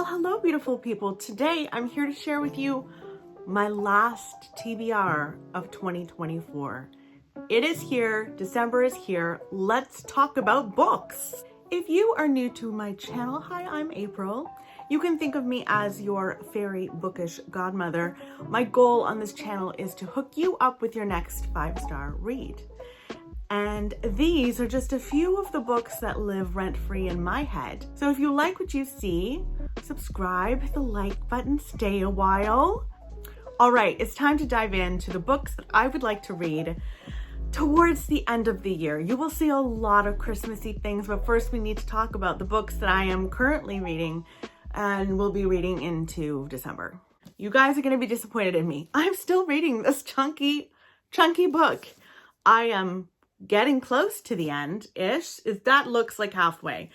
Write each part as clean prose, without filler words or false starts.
Well, hello, beautiful people. Today, I'm here to share with you my last TBR of 2024. It is here. December is here. Let's talk about books. If you are new to my channel, hi, I'm April. You can think of me as your fairy bookish godmother. My goal on this channel is to hook you up with your next 5-star read. And these are just a few of the books that live rent-free in my head. So if you like what you see, subscribe, hit the like button, stay a while. All right, it's time to dive into the books that I would like to read towards the end of the year. You will see a lot of Christmassy things, but first we need to talk about the books that I am currently reading and will be reading into December. You guys are gonna be disappointed in me. I'm still reading this chunky book. I am getting close to the end-ish. That looks like halfway.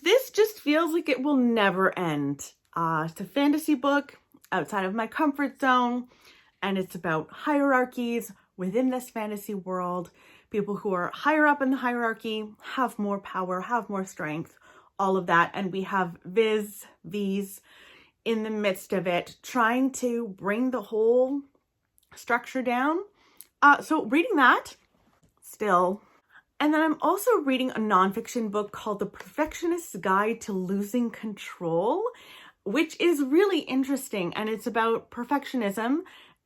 This just feels like it will never end. It's a fantasy book outside of my comfort zone, and it's about hierarchies within this fantasy world. People who are higher up in the hierarchy have more power, have more strength, all of that. And we have V's in the midst of it, trying to bring the whole structure down. So reading that still. And then I'm also reading a nonfiction book called The Perfectionist's Guide to Losing Control, which is really interesting. And it's about perfectionism.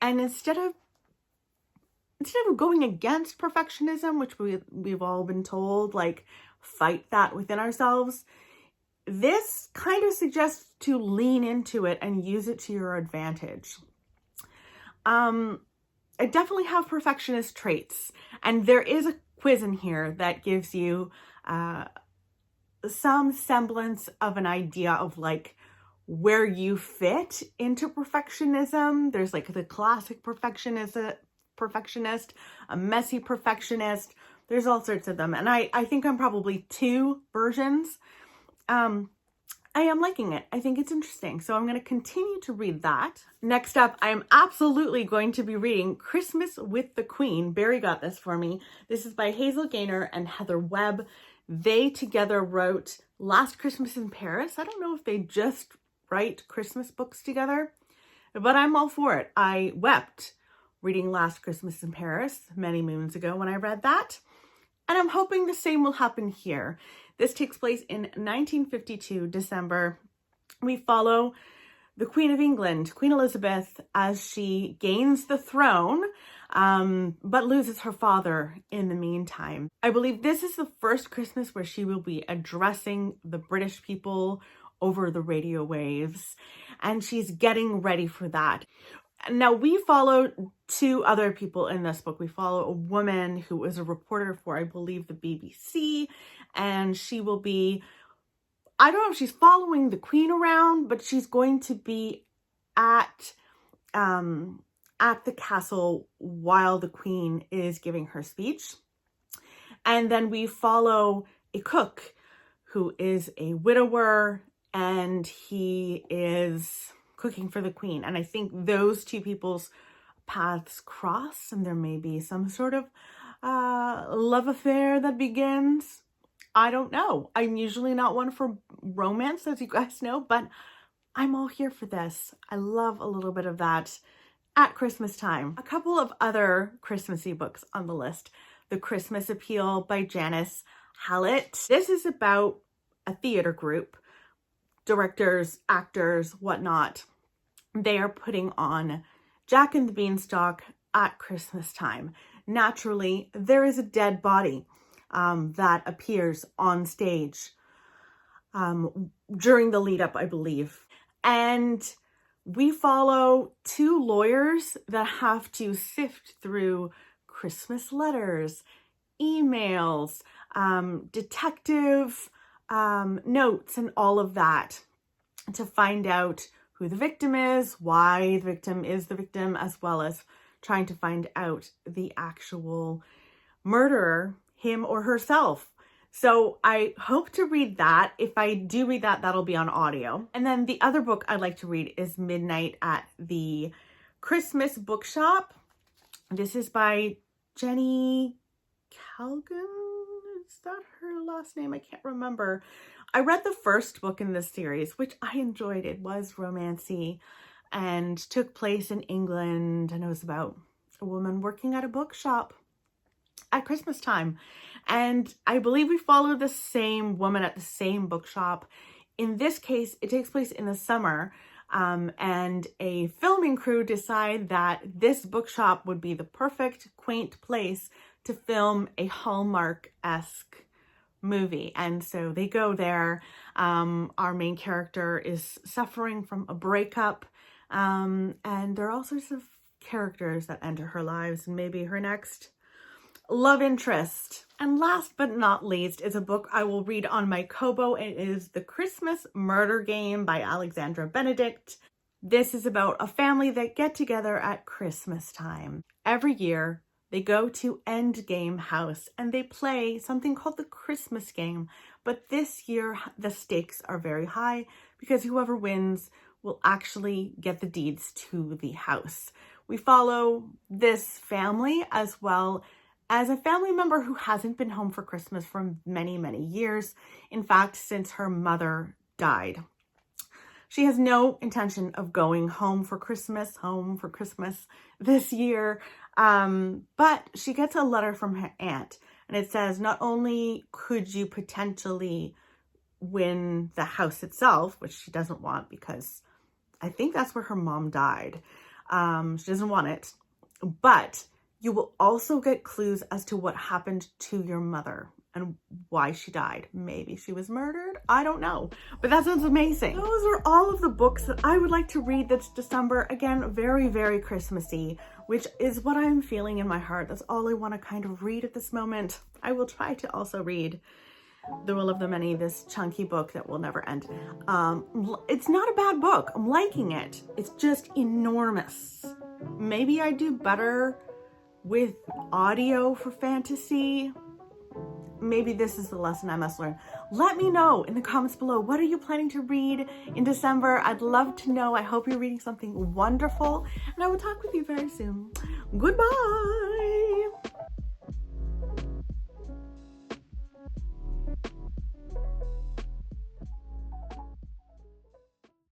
And instead of going against perfectionism, which we've all been told, like, fight that within ourselves, this kind of suggests to lean into it and use it to your advantage. I definitely have perfectionist traits, and there is a quiz in here that gives you some semblance of an idea of like where you fit into perfectionism. There's like the classic perfectionist, a messy perfectionist. There's all sorts of them, and I think I'm probably two versions. I am liking it. I think it's interesting. So I'm going to continue to read that. Next up, I'm absolutely going to be reading Christmas with the Queen. Barry got this for me. This is by Hazel Gaynor and Heather Webb. They together wrote Last Christmas in Paris. I don't know if they just write Christmas books together, but I'm all for it. I wept reading Last Christmas in Paris many moons ago when I read that. And I'm hoping the same will happen here. This takes place in 1952, December. We follow the Queen of England, Queen Elizabeth, as she gains the throne, but loses her father in the meantime. I believe this is the first Christmas where she will be addressing the British people over the radio waves, and she's getting ready for that. Now, we follow two other people in this book. We follow a woman who is a reporter for, I believe, the BBC, and she will be, I don't know if she's following the Queen around, but she's going to be at the castle while the Queen is giving her speech. And then we follow a cook who is a widower, and he is cooking for the Queen. And I think those two people's paths cross, and there may be some sort of love affair that begins. I don't know. I'm usually not one for romance, as you guys know, but I'm all here for this. I love a little bit of that at Christmas time. A couple of other Christmassy books on the list. The Christmas Appeal by Janice Hallett. This is about a theater group, directors, actors, whatnot. They are putting on Jack and the Beanstalk at Christmas time. Naturally, there is a dead body that appears on stage during the lead up, I believe. And we follow two lawyers that have to sift through Christmas letters, emails, detective notes, and all of that to find out who the victim is, why the victim is the victim, as well as trying to find out the actual murderer, him or herself. So I hope to read that. If I do read that, that'll be on audio. And then the other book I'd like to read is Midnight at the Christmas Bookshop. This is by Jenny Calgon. Is that her last name? I can't remember. I read the first book in this series, which I enjoyed. It was romancy and took place in England, and it was about a woman working at a bookshop at Christmas time. And I believe we follow the same woman at the same bookshop. In this case, it takes place in the summer, and a filming crew decide that this bookshop would be the perfect, quaint place to film a Hallmark-esque movie. And so they go there. Our main character is suffering from a breakup, and there are all sorts of characters that enter her lives and maybe her next love interest. And last but not least is a book I will read on my Kobo. It is The Christmas Murder Game by Alexandra Benedict. This is about a family that get together at Christmas time. Every year, they go to Endgame House and they play something called the Christmas game. But this year, the stakes are very high because whoever wins will actually get the deeds to the house. We follow this family as well as a family member who hasn't been home for Christmas for many, many years. In fact, since her mother died. She has no intention of going home for Christmas this year. But she gets a letter from her aunt, and it says, not only could you potentially win the house itself, which she doesn't want because I think that's where her mom died. She doesn't want it, but you will also get clues as to what happened to your mother and why she died. Maybe she was murdered. I don't know, but that sounds amazing. Those are all of the books that I would like to read this December. Again, very, very Christmassy, which is what I'm feeling in my heart. That's all I want to kind of read at this moment. I will try to also read The Will of the Many, this chunky book that will never end. It's not a bad book. I'm liking it. It's just enormous. Maybe I do better with audio for fantasy. Maybe this is the lesson I must learn. Let me know in the comments below. What are you planning to read in December? I'd love to know. I hope you're reading something wonderful, and I will talk with you very soon. Goodbye.